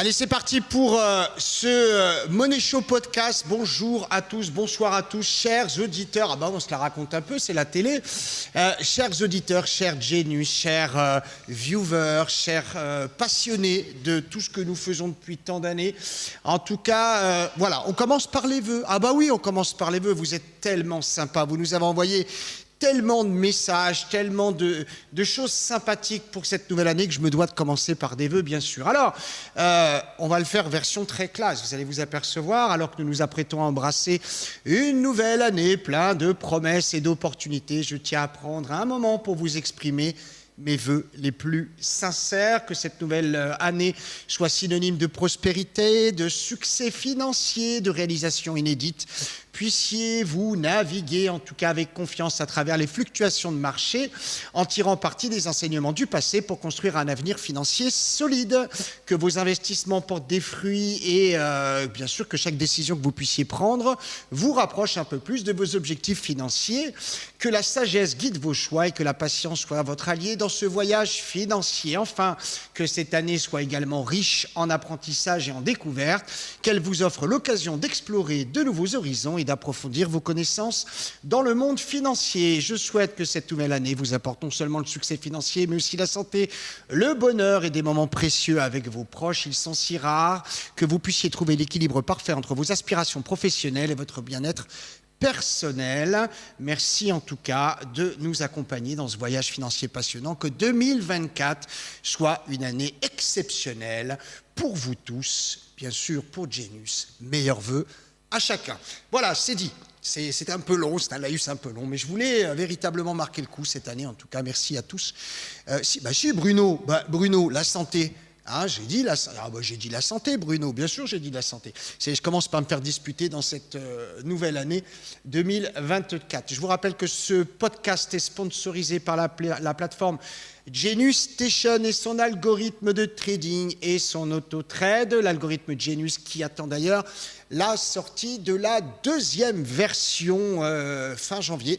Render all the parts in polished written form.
Allez, c'est parti pour ce Money Show podcast. Bonjour à tous, bonsoir à tous, chers auditeurs. Ah bah on se la raconte un peu, c'est la télé. Chers auditeurs, chers Genius, chers viewers, chers passionnés de tout ce que nous faisons depuis tant d'années. En tout cas, voilà, on commence par les vœux. Ah bah oui, on commence par les vœux. Vous êtes tellement sympas. Vous nous avez envoyé tellement de messages, tellement de choses sympathiques pour cette nouvelle année que je me dois de commencer par des vœux, bien sûr. Alors, on va le faire version très classe, vous allez vous apercevoir, alors que nous nous apprêtons à embrasser une nouvelle année, plein de promesses et d'opportunités. Je tiens à prendre un moment pour vous exprimer mes vœux les plus sincères, que cette nouvelle année soit synonyme de prospérité, de succès financier, de réalisation inédite. Puissiez-vous naviguer, en tout cas avec confiance, à travers les fluctuations de marché, en tirant parti des enseignements du passé pour construire un avenir financier solide, que vos investissements portent des fruits et bien sûr que chaque décision que vous puissiez prendre vous rapproche un peu plus de vos objectifs financiers, que la sagesse guide vos choix et que la patience soit votre allié dans ce voyage financier. Enfin, que cette année soit également riche en apprentissage et en découvertes, qu'elle vous offre l'occasion d'explorer de nouveaux horizons et d'approfondir vos connaissances dans le monde financier. Je souhaite que cette nouvelle année vous apporte non seulement le succès financier, mais aussi la santé, le bonheur et des moments précieux avec vos proches. Ils sont si rares que vous puissiez trouver l'équilibre parfait entre vos aspirations professionnelles et votre bien-être personnel. Merci en tout cas de nous accompagner dans ce voyage financier passionnant. Que 2024 soit une année exceptionnelle pour vous tous, bien sûr pour Genius. Meilleurs vœux à chacun. Voilà, c'est dit. C'est un peu long, c'est un laïus un peu long, mais je voulais véritablement marquer le coup cette année. En tout cas, merci à tous. Si Bruno, Bruno, la santé. Ah, j'ai dit la santé, Bruno. Bien sûr, j'ai dit la santé. Je commence par me faire disputer dans cette nouvelle année 2024. Je vous rappelle que ce podcast est sponsorisé par la plateforme Genius Station et son algorithme de trading et son auto-trade. L'algorithme Genius qui attend d'ailleurs la sortie de la deuxième version fin janvier.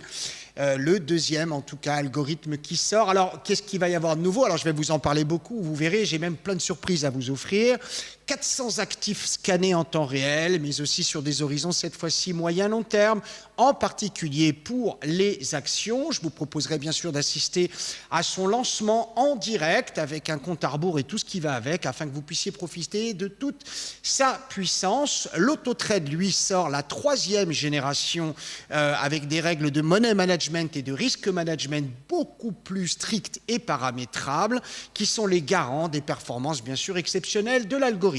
Le deuxième, en tout cas, algorithme qui sort. Alors, qu'est-ce qu'il va y avoir de nouveau? Alors, je vais vous en parler beaucoup. Vous verrez, j'ai même plein de surprises à vous offrir. 400 actifs scannés en temps réel, mais aussi sur des horizons, cette fois-ci, moyen-long terme, en particulier pour les actions. Je vous proposerai bien sûr d'assister à son lancement en direct avec un compte à rebours et tout ce qui va avec, afin que vous puissiez profiter de toute sa puissance. L'auto-trade, lui, sort la 3e génération avec des règles de money management et de risk management beaucoup plus strictes et paramétrables, qui sont les garants des performances, bien sûr, exceptionnelles de l'algorithme.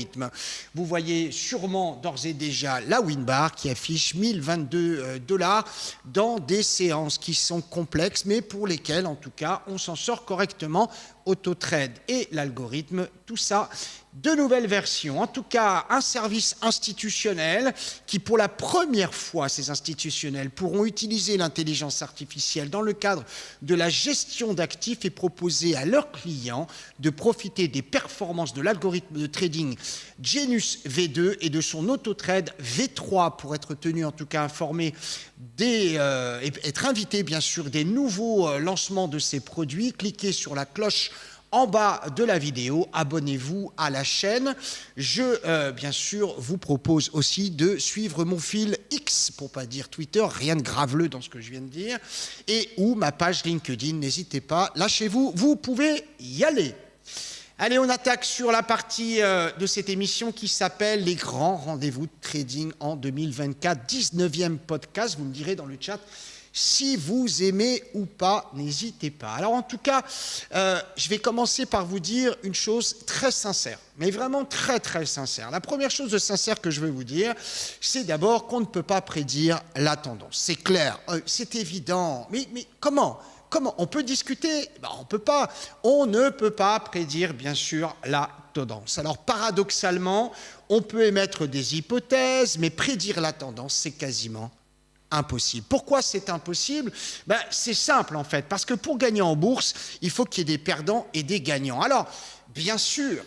Vous voyez sûrement d'ores et déjà la Winbar qui affiche 1022 $ dans des séances qui sont complexes, mais pour lesquelles, en tout cas, on s'en sort correctement. Autotrade et l'algorithme, tout ça, de nouvelles versions. En tout cas, un service institutionnel qui, pour la première fois, ces institutionnels pourront utiliser l'intelligence artificielle dans le cadre de la gestion d'actifs et proposer à leurs clients de profiter des performances de l'algorithme de trading Genius V2 et de son autotrade V3 pour être tenu, en tout cas, informé et être invité, bien sûr, des nouveaux lancements de ces produits. Cliquez sur la cloche en bas de la vidéo, abonnez-vous à la chaîne. Je, bien sûr, vous propose aussi de suivre mon fil X, pour pas dire Twitter, rien de graveleux dans ce que je viens de dire, et ou ma page LinkedIn, n'hésitez pas, lâchez-vous, vous pouvez y aller. Allez, on attaque sur la partie de cette émission qui s'appelle Les grands rendez-vous de trading en 2024, 19e podcast, vous me direz dans le chat si vous aimez ou pas, n'hésitez pas. Alors en tout cas, je vais commencer par vous dire une chose très sincère, mais vraiment très très sincère. La première chose de sincère que je veux vous dire, c'est d'abord qu'on ne peut pas prédire la tendance. C'est clair, c'est évident, mais comment on peut discuter? On ne peut pas prédire, bien sûr, la tendance. Alors paradoxalement, on peut émettre des hypothèses, mais prédire la tendance, c'est quasiment impossible. Pourquoi c'est impossible? C'est simple en fait, parce que pour gagner en bourse, il faut qu'il y ait des perdants et des gagnants. Alors, bien sûr,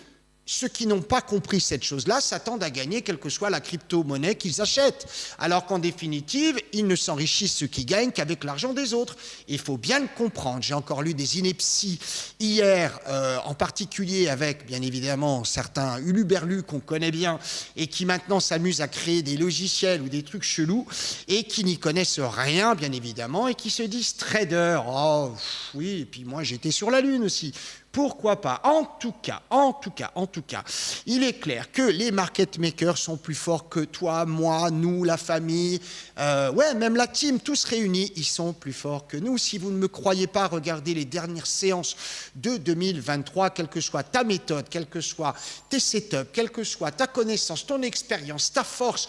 ceux qui n'ont pas compris cette chose-là s'attendent à gagner quelle que soit la crypto-monnaie qu'ils achètent, alors qu'en définitive, ils ne s'enrichissent ceux qui gagnent qu'avec l'argent des autres. Il faut bien le comprendre. J'ai encore lu des inepties hier, en particulier avec, bien évidemment, certains huluberlus qu'on connaît bien et qui maintenant s'amusent à créer des logiciels ou des trucs chelous et qui n'y connaissent rien, bien évidemment, et qui se disent traders. Oh, oui, et puis moi j'étais sur la Lune aussi. Pourquoi pas? En tout cas, il est clair que les market makers sont plus forts que toi, moi, nous, la famille, même la team, tous réunis, ils sont plus forts que nous. Si vous ne me croyez pas, regardez les dernières séances de 2023, quelle que soit ta méthode, quels que soient tes setups, quelle que soit ta connaissance, ton expérience, ta force,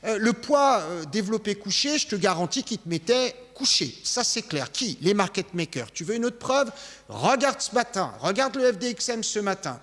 le poids développé couché, je te garantis qu'il te mettait couché. Ça, c'est clair. Qui? Les market makers. Tu veux une autre preuve? Regarde ce matin. Regarde le FDXM ce matin.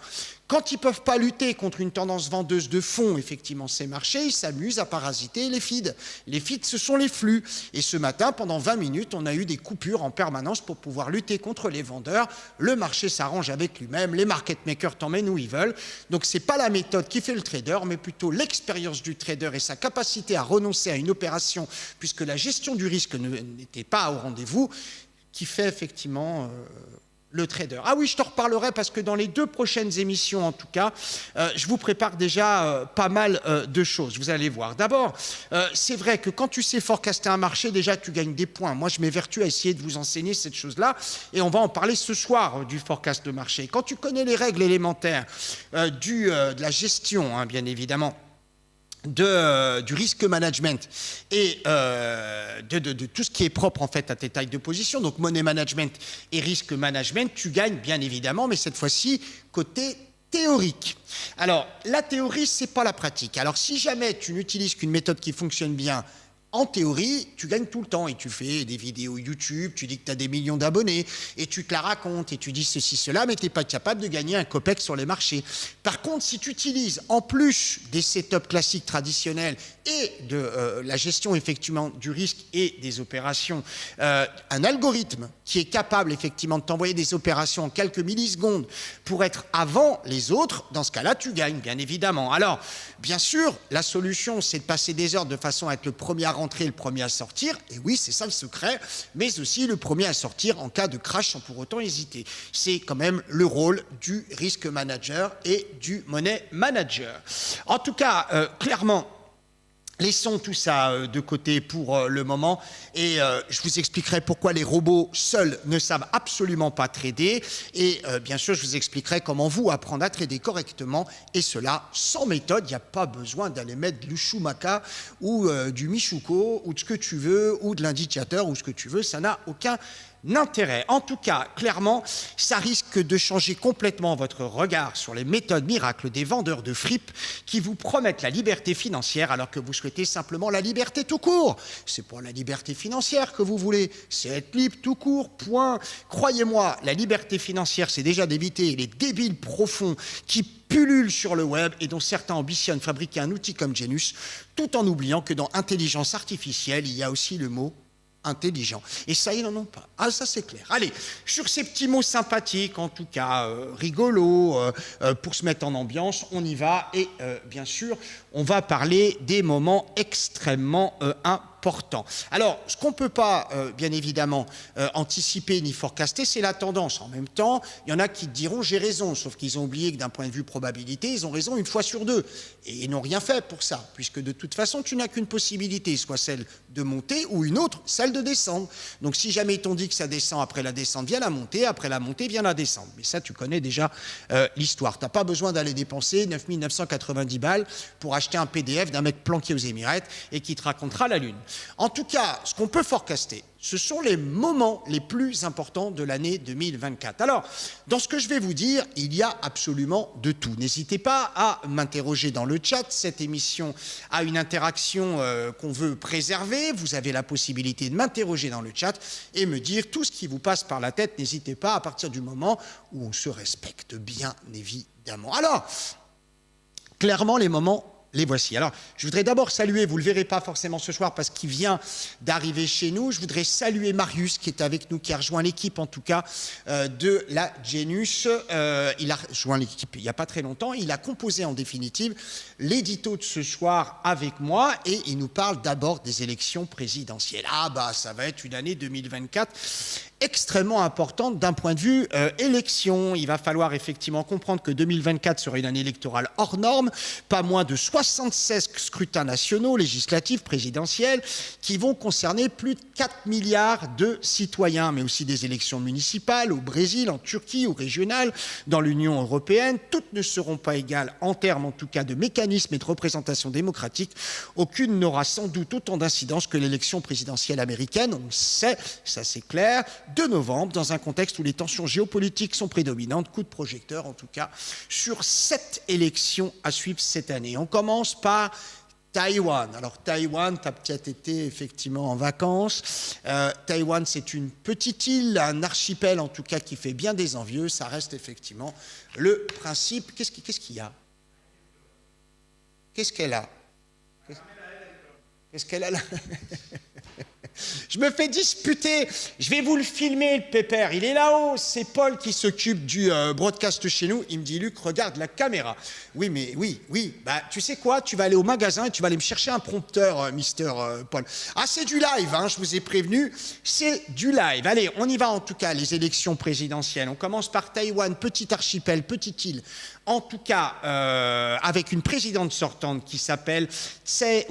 Quand ils ne peuvent pas lutter contre une tendance vendeuse de fond, effectivement, ces marchés, ils s'amusent à parasiter les feeds. Les feeds, ce sont les flux. Et ce matin, pendant 20 minutes, on a eu des coupures en permanence pour pouvoir lutter contre les vendeurs. Le marché s'arrange avec lui-même. Les market makers t'emmènent où ils veulent. Donc, ce n'est pas la méthode qui fait le trader, mais plutôt l'expérience du trader et sa capacité à renoncer à une opération, puisque la gestion du risque n'était pas au rendez-vous, qui fait effectivement... le trader. Ah oui, je te reparlerai parce que dans les 2 prochaines émissions, en tout cas, je vous prépare déjà pas mal de choses. Vous allez voir. D'abord, c'est vrai que quand tu sais forecaster un marché, déjà, tu gagnes des points. Moi, je m'évertue à essayer de vous enseigner cette chose-là et on va en parler ce soir du forecast de marché. Quand tu connais les règles élémentaires de la gestion, hein, bien évidemment, du risque management et de tout ce qui est propre en fait à tes tailles de position, donc money management et risque management, tu gagnes bien évidemment, mais cette fois-ci côté théorique. Alors, la théorie, c'est pas la pratique. Alors, si jamais tu n'utilises qu'une méthode qui fonctionne bien, en théorie, tu gagnes tout le temps et tu fais des vidéos YouTube, tu dis que tu as des millions d'abonnés et tu te la racontes et tu dis ceci, cela, mais tu n'es pas capable de gagner un copec sur les marchés. Par contre, si tu utilises en plus des setups classiques traditionnels et de la gestion effectivement du risque et des opérations, un algorithme qui est capable effectivement de t'envoyer des opérations en quelques millisecondes pour être avant les autres, dans ce cas-là, tu gagnes, bien évidemment. Alors, bien sûr, la solution, c'est de passer des heures de façon à être le premier à rentrer, le premier à sortir, et oui, c'est ça le secret, mais aussi le premier à sortir en cas de crash sans pour autant hésiter. C'est quand même le rôle du risk manager et du money manager. En tout cas, clairement, laissons tout ça de côté pour le moment et je vous expliquerai pourquoi les robots seuls ne savent absolument pas trader et bien sûr je vous expliquerai comment vous apprendre à trader correctement et cela sans méthode. Il n'y a pas besoin d'aller mettre du Schumacher ou du Michuko ou de ce que tu veux ou de l'indicateur ou ce que tu veux, ça n'a aucun intérêt. En tout cas, clairement, ça risque de changer complètement votre regard sur les méthodes miracles des vendeurs de fripes qui vous promettent la liberté financière alors que vous souhaitez simplement la liberté tout court. C'est pas la liberté financière que vous voulez, c'est être libre tout court, point. Croyez-moi, la liberté financière, c'est déjà d'éviter les débiles profonds qui pullulent sur le web et dont certains ambitionnent fabriquer un outil comme Genius, tout en oubliant que dans intelligence artificielle, il y a aussi le mot intelligent. Et ça, ils n'en ont pas. Ah, ça, c'est clair. Allez, sur ces petits mots sympathiques, en tout cas rigolos, pour se mettre en ambiance, on y va. Et bien sûr, on va parler des moments extrêmement importants. Alors, ce qu'on ne peut pas, bien évidemment, anticiper ni forecaster, c'est la tendance. En même temps, il y en a qui te diront « j'ai raison », sauf qu'ils ont oublié que d'un point de vue probabilité, ils ont raison une fois sur deux. Et ils n'ont rien fait pour ça, puisque de toute façon, tu n'as qu'une possibilité, soit celle de monter ou une autre, celle de descendre. Donc, si jamais ils t'ont dit que ça descend, après la descente vient la montée, après la montée vient la descente. Mais ça, tu connais déjà l'histoire. Tu n'as pas besoin d'aller dépenser 9 990 balles pour acheter un PDF d'un mec planqué aux Émirats et qui te racontera la Lune. En tout cas, ce qu'on peut forecaster, ce sont les moments les plus importants de l'année 2024. Alors, dans ce que je vais vous dire, il y a absolument de tout. N'hésitez pas à m'interroger dans le chat. Cette émission a une interaction qu'on veut préserver. Vous avez la possibilité de m'interroger dans le chat et me dire tout ce qui vous passe par la tête. N'hésitez pas à partir du moment où on se respecte, bien évidemment. Alors, clairement, les moments les voici. Alors, je voudrais d'abord saluer, vous ne le verrez pas forcément ce soir parce qu'il vient d'arriver chez nous, je voudrais saluer Marius qui est avec nous, qui a rejoint l'équipe en tout cas de la Genius. Il a rejoint l'équipe il n'y a pas très longtemps, il a composé en définitive l'édito de ce soir avec moi et il nous parle d'abord des élections présidentielles. Ah bah ça va être une année 2024 extrêmement importante d'un point de vue élection. Il va falloir effectivement comprendre que 2024 sera une année électorale hors norme, pas moins de 76 scrutins nationaux, législatifs, présidentiels, qui vont concerner plus de 4 milliards de citoyens, mais aussi des élections municipales au Brésil, en Turquie, ou régionales, dans l'Union européenne. Toutes ne seront pas égales en termes, en tout cas, de mécanismes et de représentation démocratique. Aucune n'aura sans doute autant d'incidence que l'élection présidentielle américaine. On le sait, ça c'est clair. 2 novembre, dans un contexte où les tensions géopolitiques sont prédominantes, coup de projecteur en tout cas, sur 7 élections à suivre cette année. On commence par Taïwan. Alors Taïwan, tu as peut-être été effectivement en vacances. Taïwan, c'est une petite île, un archipel en tout cas qui fait bien des envieux. Ça reste effectivement le principe. Qu'est-ce qu'il y a? Qu'est-ce qu'elle a? Qu'est-ce qu'elle a là? Je me fais disputer, je vais vous le filmer le pépère, il est là-haut, c'est Paul qui s'occupe du broadcast chez nous, il me dit Luc, regarde la caméra. Oui, mais oui, bah tu sais quoi, tu vas aller au magasin et tu vas aller me chercher un prompteur, Mister Paul. Ah, c'est du live, hein, je vous ai prévenu, c'est du live. Allez, on y va en tout cas, les élections présidentielles. On commence par Taïwan, petit archipel, petite île. En tout cas, avec une présidente sortante qui s'appelle Tsai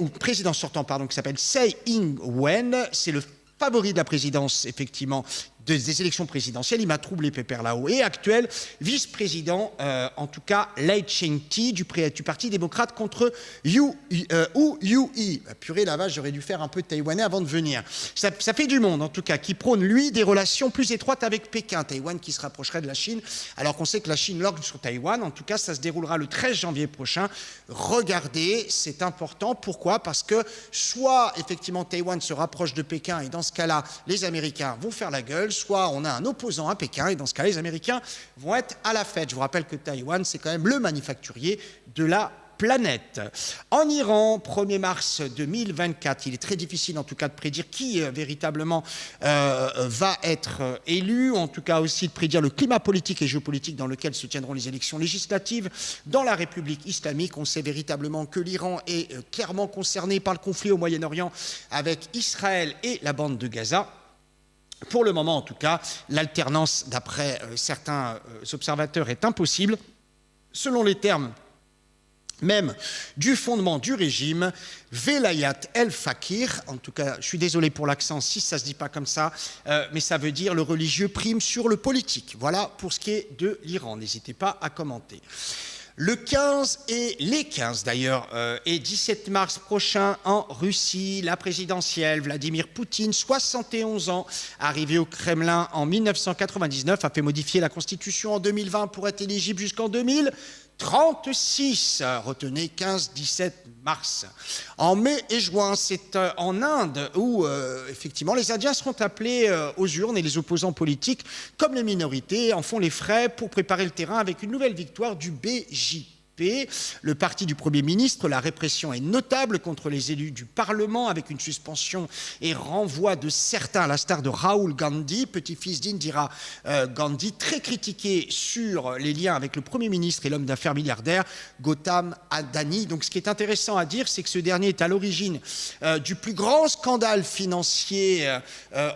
Ing-wen, c'est le favori de la présidence, effectivement, des élections présidentielles. Il m'a troublé, pépère, là-haut. Et actuel vice-président, en tout cas, Lai Ching-te, du Parti démocrate contre Hu Yu-i. Purée, la vache, j'aurais dû faire un peu de taïwanais avant de venir. Ça fait du monde, en tout cas, qui prône, lui, des relations plus étroites avec Pékin. Taïwan qui se rapprocherait de la Chine, alors qu'on sait que la Chine lorgne sur Taïwan. En tout cas, ça se déroulera le 13 janvier prochain. Regardez, c'est important. Pourquoi? Parce que soit, effectivement, Taïwan se rapproche de Pékin, et dans ce cas-là, les Américains vont faire la gueule, soit on a un opposant à Pékin, et dans ce cas, les Américains vont être à la fête. Je vous rappelle que Taïwan, c'est quand même le manufacturier de la planète. En Iran, 1er mars 2024, il est très difficile en tout cas de prédire qui véritablement va être élu, en tout cas aussi de prédire le climat politique et géopolitique dans lequel se tiendront les élections législatives. Dans la République islamique, on sait véritablement que l'Iran est clairement concerné par le conflit au Moyen-Orient avec Israël et la bande de Gaza. Pour le moment, en tout cas, l'alternance, d'après certains observateurs, est impossible. Selon les termes même du fondement du régime, Velayat el-Fakir, en tout cas, je suis désolé pour l'accent, si ça ne se dit pas comme ça, mais ça veut dire le religieux prime sur le politique. Voilà pour ce qui est de l'Iran. N'hésitez pas à commenter. Le 15 et les 15 d'ailleurs et 17 mars prochain en Russie, la présidentielle, Vladimir Poutine, 71 ans, arrivé au Kremlin en 1999, a fait modifier la Constitution en 2020 pour être éligible jusqu'en 2036, retenez 15-17 mars. En mai et juin, c'est en Inde où, effectivement, les Indiens seront appelés aux urnes et les opposants politiques, comme les minorités, en font les frais pour préparer le terrain avec une nouvelle victoire du BJP. Le parti du Premier ministre, la répression est notable contre les élus du Parlement avec une suspension et renvoi de certains, à la star de Rahul Gandhi, petit-fils d'Indira Gandhi, très critiqué sur les liens avec le Premier ministre et l'homme d'affaires milliardaire Gautam Adani. Donc ce qui est intéressant à dire, c'est que ce dernier est à l'origine du plus grand scandale financier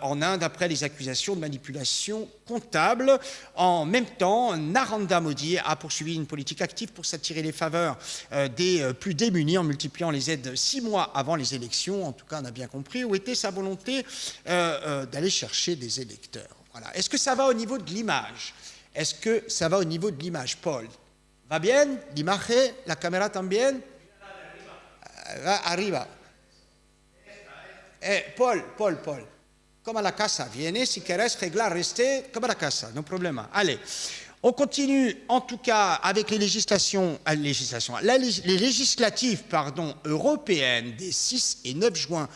en Inde après les accusations de manipulation comptable. En même temps, Narendra Modi a poursuivi une politique active pour s'attirer les faveurs des plus démunis en multipliant les aides 6 mois avant les élections. En tout cas, on a bien compris où était sa volonté d'aller chercher des électeurs. Voilà. Est-ce que ça va au niveau de l'image? Est-ce que ça va au niveau de l'image, Paul? Va bien? L'image, la caméra también? Arriba. Paul. Comme à la casa, viene, si quieres reglar, restez comme à la casa, no problema. Allez, on continue en tout cas avec les législatives européennes des 6 et 9 juin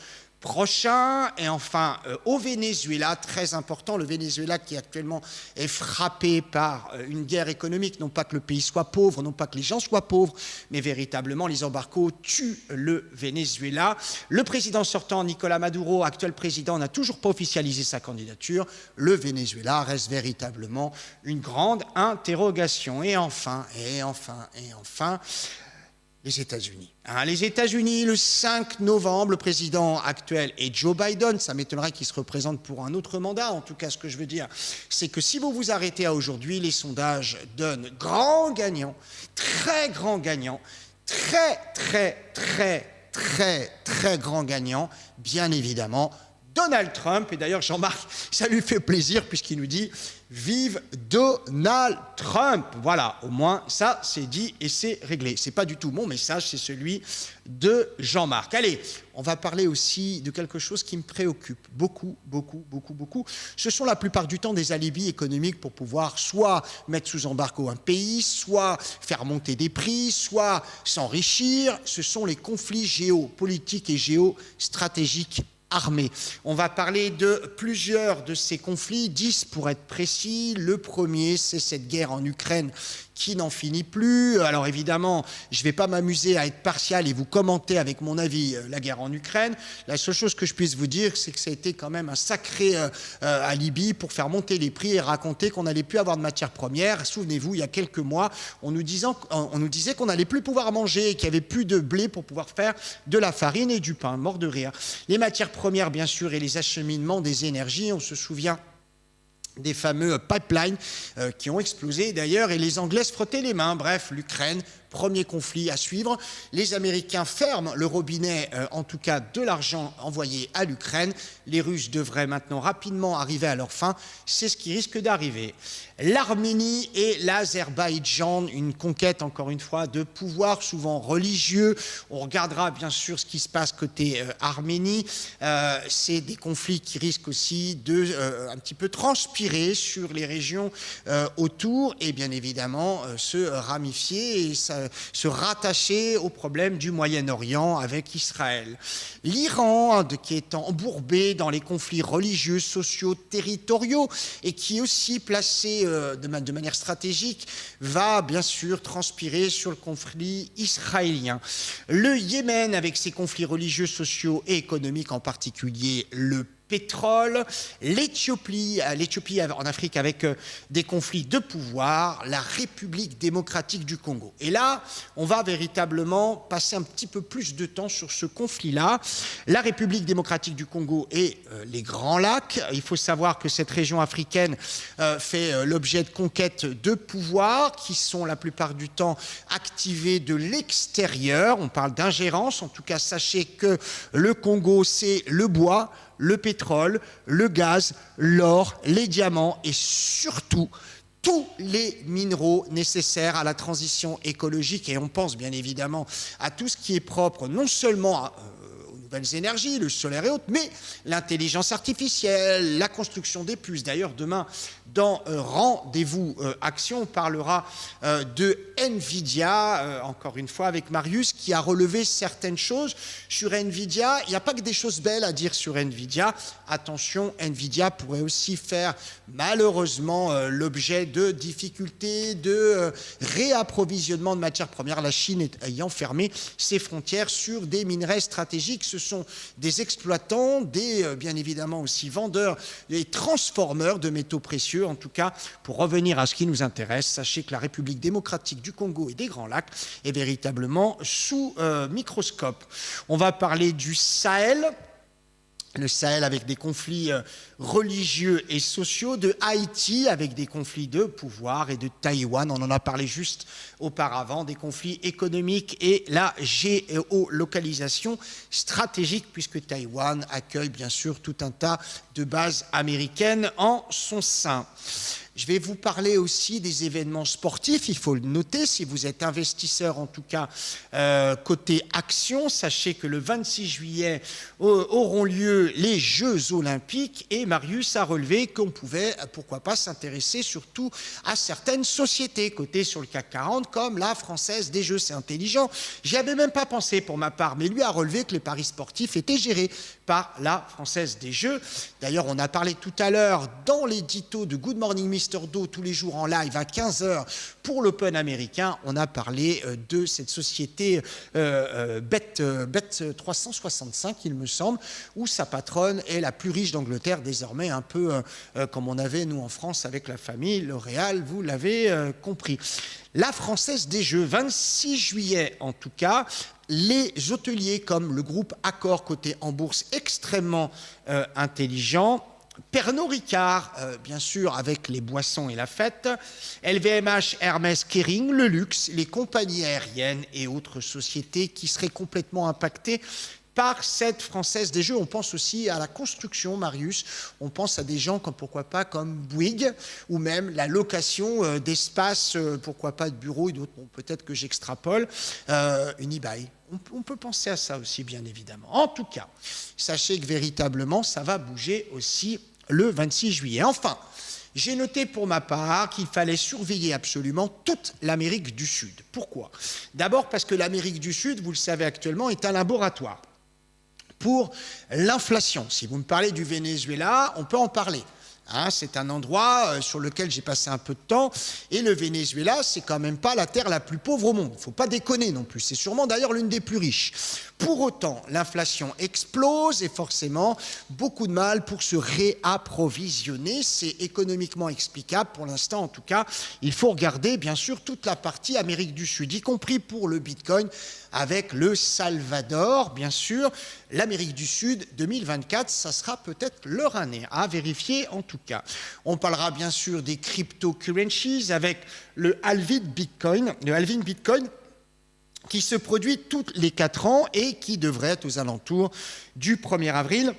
prochain. Et enfin, au Venezuela, très important, le Venezuela qui actuellement est frappé par une guerre économique, non pas que le pays soit pauvre, non pas que les gens soient pauvres, mais véritablement les embargos tuent le Venezuela. Le président sortant, Nicolás Maduro, actuel président, n'a toujours pas officialisé sa candidature. Le Venezuela reste véritablement une grande interrogation. Et enfin, les États-Unis. Les États-Unis, le 5 novembre, le président actuel est Joe Biden. Ça m'étonnerait qu'il se représente pour un autre mandat. En tout cas, ce que je veux dire, c'est que si vous vous arrêtez à aujourd'hui, les sondages donnent grand gagnant, très grand gagnant, très grand gagnant, bien évidemment, Donald Trump. Et d'ailleurs, Jean-Marc, ça lui fait plaisir puisqu'il nous dit « Vive Donald Trump !» Voilà, au moins, ça, c'est dit et c'est réglé. C'est pas du tout mon message, c'est celui de Jean-Marc. Allez, on va parler aussi de quelque chose qui me préoccupe beaucoup. Ce sont la plupart du temps des alibis économiques pour pouvoir soit mettre sous embargo un pays, soit faire monter des prix, soit s'enrichir. Ce sont les conflits géopolitiques et géostratégiques armée. On va parler de plusieurs de ces conflits, 10 pour être précis. Le premier, c'est cette guerre en Ukraine qui n'en finit plus. Alors évidemment, je ne vais pas m'amuser à être partial et vous commenter avec mon avis la guerre en Ukraine. La seule chose que je puisse vous dire, c'est que ça a été quand même un sacré alibi pour faire monter les prix et raconter qu'on n'allait plus avoir de matières premières. Souvenez-vous, il y a quelques mois, on nous disait qu'on n'allait plus pouvoir manger et qu'il n'y avait plus de blé pour pouvoir faire de la farine et du pain. Mort de rire. Les matières premières, bien sûr, et les acheminements des énergies, on se souvient des fameux pipelines qui ont explosé d'ailleurs, et les Anglais se frottaient les mains. Bref, l'Ukraine, premier conflit à suivre. Les Américains ferment le robinet, en tout cas de l'argent envoyé à l'Ukraine. Les Russes devraient maintenant rapidement arriver à leur fin. C'est ce qui risque d'arriver. L'Arménie et l'Azerbaïdjan, une conquête encore une fois de pouvoir souvent religieux. On regardera bien sûr ce qui se passe côté Arménie. C'est des conflits qui risquent aussi de un petit peu transpirer sur les régions autour et bien évidemment se ramifier et se rattacher au problème du Moyen-Orient avec Israël. L'Iran, qui est embourbé dans les conflits religieux, sociaux, territoriaux et qui est aussi placé de manière stratégique, va bien sûr transpirer sur le conflit israélien. Le Yémen, avec ses conflits religieux, sociaux et économiques, en particulier le pétrole, l'Éthiopie en Afrique avec des conflits de pouvoir, la République démocratique du Congo. Et là, on va véritablement passer un petit peu plus de temps sur ce conflit-là. La République démocratique du Congo et les Grands Lacs. Il faut savoir que cette région africaine fait l'objet de conquêtes de pouvoir qui sont la plupart du temps activées de l'extérieur. On parle d'ingérence. En tout cas, sachez que le Congo, c'est le bois, le pétrole, le gaz, l'or, les diamants et surtout tous les minéraux nécessaires à la transition écologique. Et on pense bien évidemment à tout ce qui est propre non seulement aux nouvelles énergies, le solaire et autres, mais l'intelligence artificielle, la construction des puces. D'ailleurs, demain, dans Rendez-vous Action, on parlera de NVIDIA, encore une fois avec Marius, qui a relevé certaines choses sur NVIDIA. Il n'y a pas que des choses belles à dire sur NVIDIA. Attention, NVIDIA pourrait aussi faire malheureusement l'objet de difficultés de réapprovisionnement de matières premières, la Chine ayant fermé ses frontières sur des minerais stratégiques. Ce sont des exploitants, bien évidemment aussi vendeurs et transformeurs de métaux précieux. En tout cas, pour revenir à ce qui nous intéresse, sachez que la République démocratique du Congo et des Grands Lacs est véritablement sous microscope. On va parler du Sahel. Le Sahel avec des conflits religieux et sociaux, de Haïti avec des conflits de pouvoir et de Taïwan, on en a parlé juste auparavant, des conflits économiques et la géolocalisation stratégique puisque Taïwan accueille bien sûr tout un tas de bases américaines en son sein. Je vais vous parler aussi des événements sportifs, il faut le noter, si vous êtes investisseur en tout cas côté action, sachez que le 26 juillet auront lieu les Jeux Olympiques et Marius a relevé qu'on pouvait, pourquoi pas, s'intéresser surtout à certaines sociétés cotées sur le CAC 40 comme la Française des Jeux. C'est intelligent, j'y avais même pas pensé pour ma part, mais lui a relevé que les paris sportifs étaient gérés par la Française des Jeux. D'ailleurs, on a parlé tout à l'heure dans l'édito de Good Morning Mr. Do, tous les jours en live à 15h pour l'Open américain, on a parlé de cette société Bet365, il me semble, où sa patronne est la plus riche d'Angleterre, désormais un peu comme on avait nous en France avec la famille L'Oréal, vous l'avez compris. La Française des Jeux, 26 juillet en tout cas, les hôteliers comme le groupe Accor coté en bourse extrêmement intelligent, Pernod Ricard, bien sûr, avec les boissons et la fête, LVMH, Hermès, Kering, le luxe, les compagnies aériennes et autres sociétés qui seraient complètement impactées par cette Française des Jeux. On pense aussi à la construction, Marius, on pense à des gens comme, pourquoi pas, comme Bouygues, ou même la location d'espaces, pourquoi pas de bureaux, et d'autres, bon, peut-être que j'extrapole, Unibail. On peut penser à ça aussi, bien évidemment. En tout cas, sachez que véritablement, ça va bouger aussi le 26 juillet. Enfin, j'ai noté pour ma part qu'il fallait surveiller absolument toute l'Amérique du Sud. Pourquoi? D'abord parce que l'Amérique du Sud, vous le savez actuellement, est un laboratoire pour l'inflation. Si vous me parlez du Venezuela, on peut en parler. Hein, c'est un endroit sur lequel j'ai passé un peu de temps, et le Venezuela, c'est quand même pas la terre la plus pauvre au monde. Il ne faut pas déconner non plus. C'est sûrement d'ailleurs l'une des plus riches. Pour autant, l'inflation explose et forcément beaucoup de mal pour se réapprovisionner. C'est économiquement explicable pour l'instant, en tout cas. Il faut regarder bien sûr toute la partie Amérique du Sud, y compris pour le Bitcoin, avec le Salvador, bien sûr. L'Amérique du Sud 2024, ça sera peut-être leur année, à vérifier en tout cas. On parlera bien sûr des cryptocurrencies avec le halving Bitcoin, qui se produit tous les 4 ans et qui devrait être aux alentours du 1er avril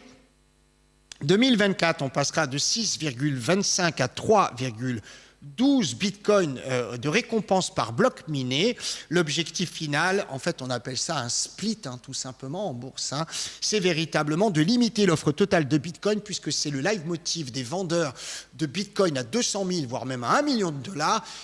2024. On passera de 6,25 à 3,12 bitcoins de récompense par bloc miné. L'objectif final, en fait, on appelle ça un split, hein, tout simplement, en bourse. Hein. C'est véritablement de limiter l'offre totale de bitcoin, puisque c'est le leitmotiv des vendeurs de bitcoin à 200 000, voire même à $1 million.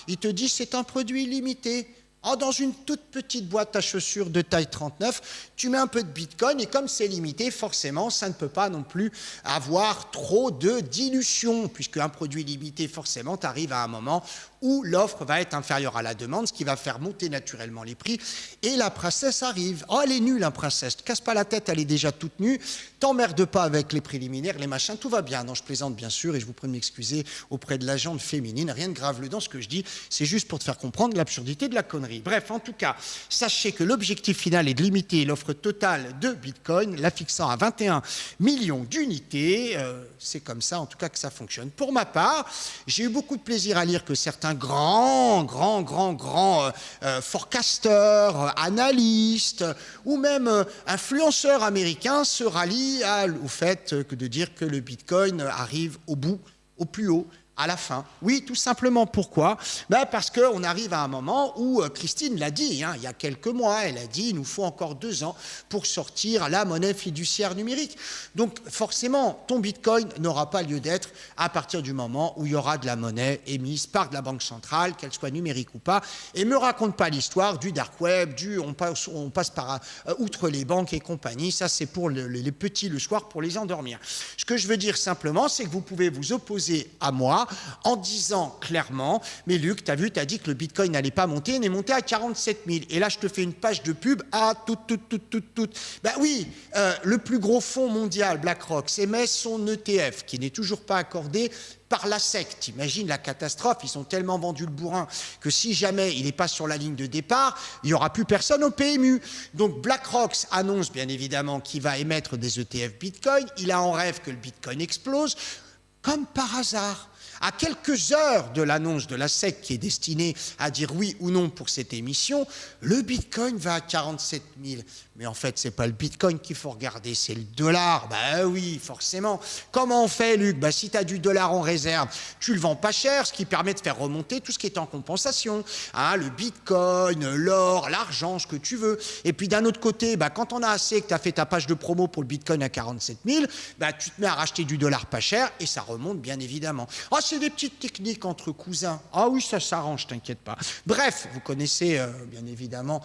Ils te disent c'est un produit limité. Oh, dans une toute petite boîte à chaussures de taille 39, tu mets un peu de bitcoin et comme c'est limité, forcément, ça ne peut pas non plus avoir trop de dilution, puisque un produit limité, forcément, tu arrives à un moment où l'offre va être inférieure à la demande, ce qui va faire monter naturellement les prix. Et la princesse arrive. Oh, elle est nue, la princesse. Ne te casse pas la tête, elle est déjà toute nue. T'emmerde pas avec les préliminaires, les machins, tout va bien. Non, je plaisante bien sûr et je vous prie de m'excuser auprès de l'agente féminine. Rien de grave dans ce que je dis, c'est juste pour te faire comprendre l'absurdité de la connerie. Bref, en tout cas, sachez que l'objectif final est de limiter l'offre totale de Bitcoin, la fixant à 21 millions d'unités. C'est comme ça, en tout cas, que ça fonctionne. Pour ma part, j'ai eu beaucoup de plaisir à lire que certains grands forecasters, analystes ou même influenceurs américains se rallient au fait que de dire que le Bitcoin arrive au bout, au plus haut, à la fin. Oui, tout simplement. Pourquoi? Parce qu'on arrive à un moment où, Christine l'a dit, hein, il y a quelques mois, elle a dit il nous faut encore 2 ans pour sortir la monnaie fiduciaire numérique. Donc forcément, ton Bitcoin n'aura pas lieu d'être à partir du moment où il y aura de la monnaie émise par de la banque centrale, qu'elle soit numérique ou pas. Et me raconte pas l'histoire du dark web, on passe par outre les banques et compagnie. Ça, c'est pour les petits le soir pour les endormir. Ce que je veux dire simplement, c'est que vous pouvez vous opposer à moi en disant clairement, mais Luc, t'as dit que le Bitcoin n'allait pas monter, il est monté à 47 000. Et là, je te fais une page de pub à tout. Ben oui, le plus gros fonds mondial, BlackRock, émet son ETF, qui n'est toujours pas accordé par la SEC. T'imagines la catastrophe, ils ont tellement vendu le bourrin que si jamais il n'est pas sur la ligne de départ, il n'y aura plus personne au PMU. Donc BlackRock annonce bien évidemment qu'il va émettre des ETF Bitcoin, il a en rêve que le Bitcoin explose, comme par hasard. À quelques heures de l'annonce de la SEC qui est destinée à dire oui ou non pour cette émission, le Bitcoin va à 47 000. Mais en fait, c'est pas le Bitcoin qu'il faut regarder, c'est le dollar. Ben oui, forcément. Comment on fait, Luc? Ben, si tu as du dollar en réserve, tu le vends pas cher, ce qui permet de faire remonter tout ce qui est en compensation. Hein, le Bitcoin, l'or, l'argent, ce que tu veux. Et puis d'un autre côté, ben, quand on a assez que tu as fait ta page de promo pour le Bitcoin à 47 000, ben, tu te mets à racheter du dollar pas cher et ça remonte bien évidemment. Ah, c'est des petites techniques entre cousins. Ah oui, ça s'arrange, t'inquiète pas. Bref, vous connaissez bien évidemment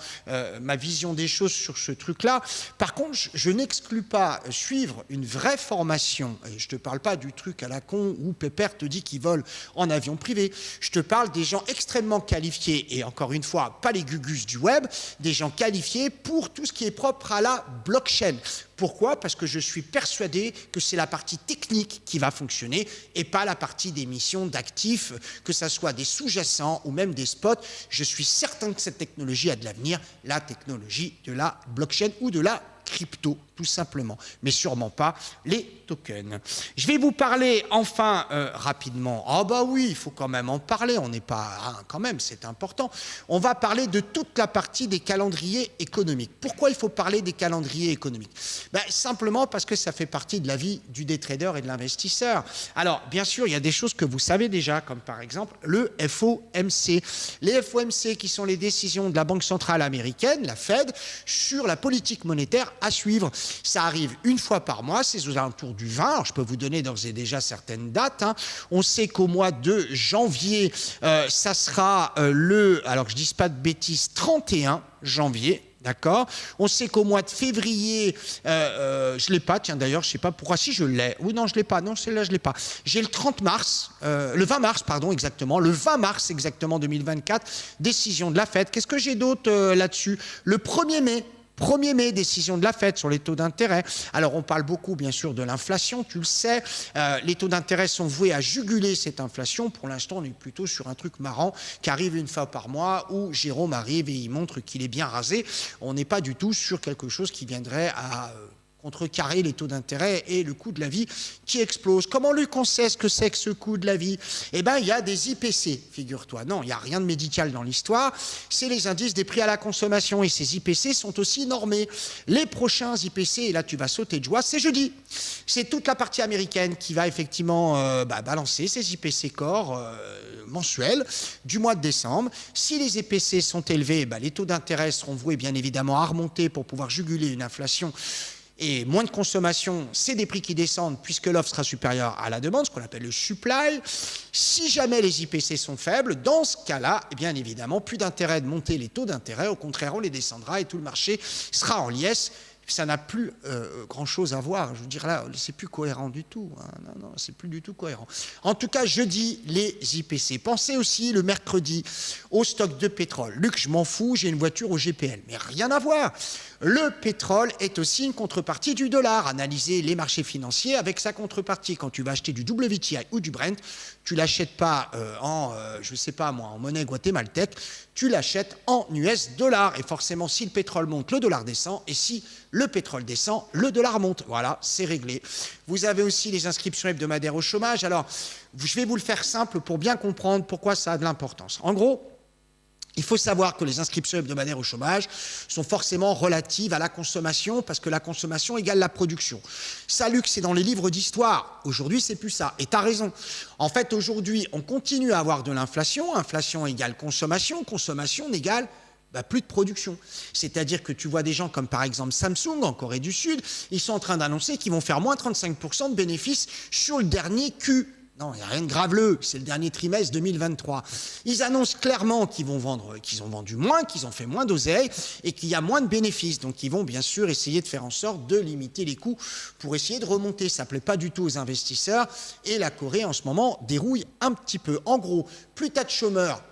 ma vision des choses sur ce truc-là. Par contre, je n'exclus pas suivre une vraie formation. Et je ne te parle pas du truc à la con où Pépère te dit qu'il vole en avion privé. Je te parle des gens extrêmement qualifiés, et encore une fois, pas les gugus du web, des gens qualifiés pour tout ce qui est propre à la blockchain. Pourquoi? Parce que je suis persuadé que c'est la partie technique qui va fonctionner et pas la partie d'émission d'actifs, que ce soit des sous-jacents ou même des spots. Je suis certain que cette technologie a de l'avenir, la technologie de la blockchain ou de la crypto, tout simplement, mais sûrement pas les tokens. Je vais vous parler enfin rapidement. Ah bah oui, il faut quand même en parler, on n'est pas... Hein, quand même, c'est important. On va parler de toute la partie des calendriers économiques. Pourquoi il faut parler des calendriers économiques? Ben, simplement parce que ça fait partie de la vie du day trader et de l'investisseur. Alors, bien sûr, il y a des choses que vous savez déjà, comme par exemple le FOMC. Les FOMC qui sont les décisions de la Banque centrale américaine, la Fed, sur la politique monétaire à suivre. Ça arrive une fois par mois, c'est aux alentours du 20. Alors, je peux vous donner d'ores et déjà certaines dates. Hein. On sait qu'au mois de janvier, ça sera alors que je ne dise pas de bêtises, 31 janvier. D'accord. On sait qu'au mois de février, je ne l'ai pas, tiens d'ailleurs, je ne sais pas pourquoi, si je l'ai. Oui, non, je ne l'ai pas, non, celle-là, je ne l'ai pas. J'ai le 30 mars, le 20 mars, pardon, exactement, le 20 mars, exactement, 2024, décision de la Fed. Qu'est-ce que j'ai d'autre là-dessus? Le 1er mai. 1er mai, décision de la Fed sur les taux d'intérêt. Alors, on parle beaucoup, bien sûr, de l'inflation, tu le sais. Les taux d'intérêt sont voués à juguler cette inflation. Pour l'instant, on est plutôt sur un truc marrant qui arrive une fois par mois où Jérôme arrive et il montre qu'il est bien rasé. On n'est pas du tout sur quelque chose qui viendrait à... contrecarrer les taux d'intérêt et le coût de la vie qui explose. Comment Luc, on sait ce que c'est que ce coût de la vie? Eh bien, il y a des IPC, figure-toi. Non, il n'y a rien de médical dans l'histoire. C'est les indices des prix à la consommation et ces IPC sont aussi normés. Les prochains IPC, et là tu vas sauter de joie, c'est jeudi. C'est toute la partie américaine qui va effectivement balancer ces IPC corps mensuels du mois de décembre. Si les IPC sont élevés, les taux d'intérêt seront voués bien évidemment à remonter pour pouvoir juguler une inflation. Et moins de consommation, c'est des prix qui descendent puisque l'offre sera supérieure à la demande, ce qu'on appelle le supply. Si jamais les IPC sont faibles, dans ce cas-là, bien évidemment, plus d'intérêt de monter les taux d'intérêt. Au contraire, on les descendra et tout le marché sera en liesse. Ça n'a plus grand-chose à voir. Je veux dire, là, c'est plus cohérent du tout. Hein. Non, c'est plus du tout cohérent. En tout cas, jeudi, les IPC. Pensez aussi le mercredi au stock de pétrole. Luc, je m'en fous, j'ai une voiture au GPL. Mais rien à voir. Le pétrole est aussi une contrepartie du dollar. Analysez les marchés financiers avec sa contrepartie. Quand tu vas acheter du WTI ou du Brent, tu ne l'achètes pas je ne sais pas moi, en monnaie guatémaltèque, tu l'achètes en US dollars. Et forcément, si le pétrole monte, le dollar descend. Et si le pétrole descend, le dollar monte. Voilà, c'est réglé. Vous avez aussi les inscriptions hebdomadaires au chômage. Alors, je vais vous le faire simple pour bien comprendre pourquoi ça a de l'importance. En gros, il faut savoir que les inscriptions hebdomadaires au chômage sont forcément relatives à la consommation parce que la consommation égale la production. Ça, Luc, c'est dans les livres d'histoire. Aujourd'hui, c'est plus ça. Et tu as raison. En fait, aujourd'hui, on continue à avoir de l'inflation. Inflation égale consommation. Consommation n'égale plus de production. C'est-à-dire que tu vois des gens comme par exemple Samsung en Corée du Sud, ils sont en train d'annoncer qu'ils vont faire moins 35% de bénéfices sur le dernier Q. Non, il n'y a rien de graveleux, c'est le dernier trimestre 2023. Ils annoncent clairement qu'ils ont vendu moins, qu'ils ont fait moins d'oseille et qu'il y a moins de bénéfices. Donc ils vont bien sûr essayer de faire en sorte de limiter les coûts pour essayer de remonter. Ça ne plaît pas du tout aux investisseurs et la Corée en ce moment dérouille un petit peu. En gros, plus tu as de chômeurs,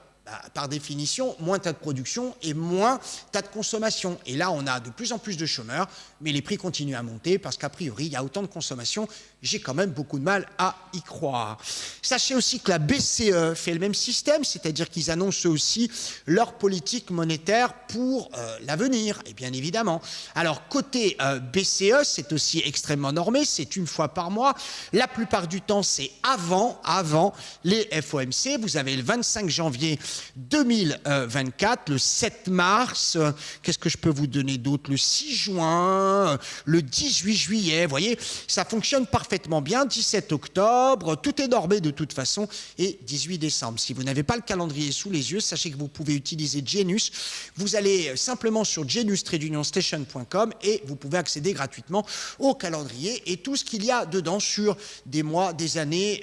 par définition, moins tu as de production et moins tu as de consommation. Et là, on a de plus en plus de chômeurs, mais les prix continuent à monter parce qu'a priori, il y a autant de consommation. J'ai quand même beaucoup de mal à y croire. Sachez aussi que la BCE fait le même système, c'est-à-dire qu'ils annoncent aussi leur politique monétaire pour l'avenir, et bien évidemment. Alors, côté BCE, c'est aussi extrêmement normé, c'est une fois par mois. La plupart du temps, c'est avant les FOMC. Vous avez le 25 janvier 2024, le 7 mars, qu'est-ce que je peux vous donner d'autre? Le 6 juin, le 18 juillet, vous voyez, ça fonctionne parfaitement bien. 17 octobre, tout est normé de toute façon, et 18 décembre. Si vous n'avez pas le calendrier sous les yeux, sachez que vous pouvez utiliser Genius. Vous allez simplement sur genius-station.com et vous pouvez accéder gratuitement au calendrier et tout ce qu'il y a dedans sur des mois, des années,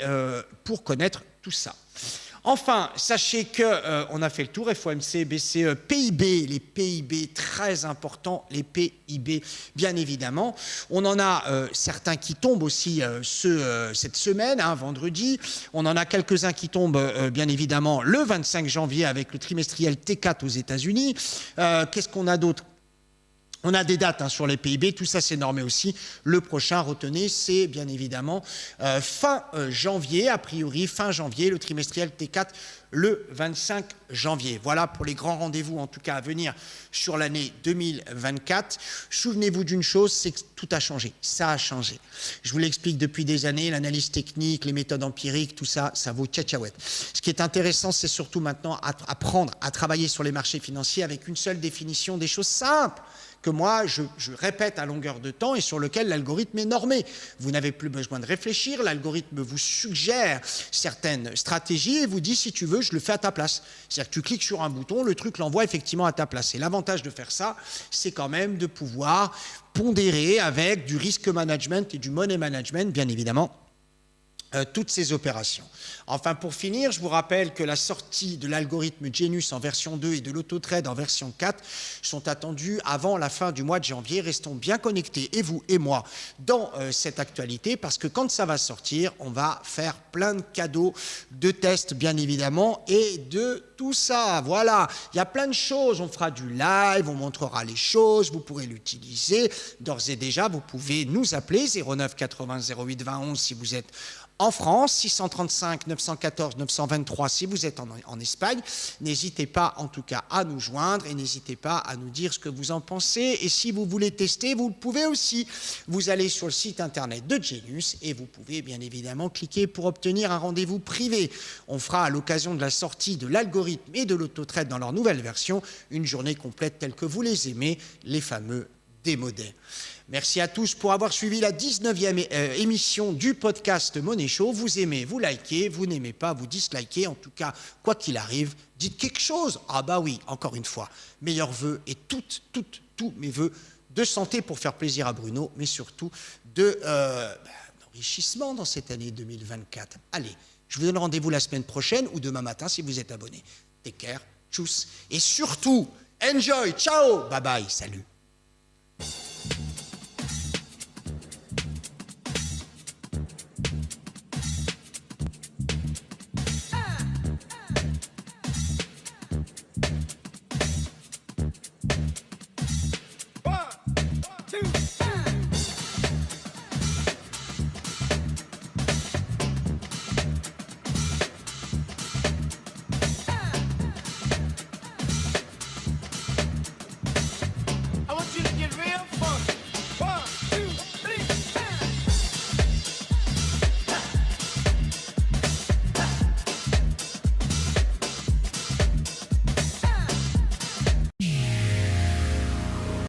pour connaître tout ça. Enfin, sachez qu'on a fait le tour, FOMC, BCE, PIB, les PIB très importants, les PIB bien évidemment. On en a certains qui tombent aussi cette semaine, vendredi. On en a quelques-uns qui tombent bien évidemment le 25 janvier avec le trimestriel T4 aux États-Unis. Qu'est-ce qu'on a d'autre? On a des dates sur les PIB, tout ça c'est normé aussi. Le prochain, retenez, c'est bien évidemment fin janvier, a priori fin janvier, le trimestriel T4 le 25 janvier. Voilà pour les grands rendez-vous en tout cas à venir sur l'année 2024. Souvenez-vous d'une chose, c'est que tout a changé, ça a changé. Je vous l'explique depuis des années, l'analyse technique, les méthodes empiriques, tout ça, ça vaut cacahuète. Ce qui est intéressant, c'est surtout maintenant apprendre à travailler sur les marchés financiers avec une seule définition des choses simples que moi, je répète à longueur de temps et sur lequel l'algorithme est normé. Vous n'avez plus besoin de réfléchir, l'algorithme vous suggère certaines stratégies et vous dit, si tu veux, je le fais à ta place. C'est-à-dire que tu cliques sur un bouton, le truc l'envoie effectivement à ta place. Et l'avantage de faire ça, c'est quand même de pouvoir pondérer avec du risk management et du money management, bien évidemment, toutes ces opérations. Enfin, pour finir, je vous rappelle que la sortie de l'algorithme Genius en version 2 et de l'autotrade en version 4 sont attendues avant la fin du mois de janvier. Restons bien connectés, et vous et moi, dans cette actualité, parce que quand ça va sortir, on va faire plein de cadeaux, de tests, bien évidemment, et de tout ça. Voilà, il y a plein de choses. On fera du live, on montrera les choses, vous pourrez l'utiliser. D'ores et déjà, vous pouvez nous appeler 09 80 08 20 11 si vous êtes en France, 635 914 923 si vous êtes en Espagne. N'hésitez pas en tout cas à nous joindre et n'hésitez pas à nous dire ce que vous en pensez. Et si vous voulez tester, vous le pouvez aussi. Vous allez sur le site internet de Genius et vous pouvez bien évidemment cliquer pour obtenir un rendez-vous privé. On fera à l'occasion de la sortie de l'algorithme et de l'autotrade dans leur nouvelle version une journée complète telle que vous les aimez, les fameux démodés. Merci à tous pour avoir suivi la 19e émission du podcast Money Show. Vous aimez, vous likez, vous n'aimez pas, vous dislikez. En tout cas, quoi qu'il arrive, dites quelque chose. Ah bah oui, encore une fois, meilleurs vœux et tous mes vœux de santé pour faire plaisir à Bruno, mais surtout d'enrichissement dans cette année 2024. Allez, je vous donne rendez-vous la semaine prochaine ou demain matin si vous êtes abonné. Take care, tchuss, et surtout, enjoy, ciao, bye bye, salut.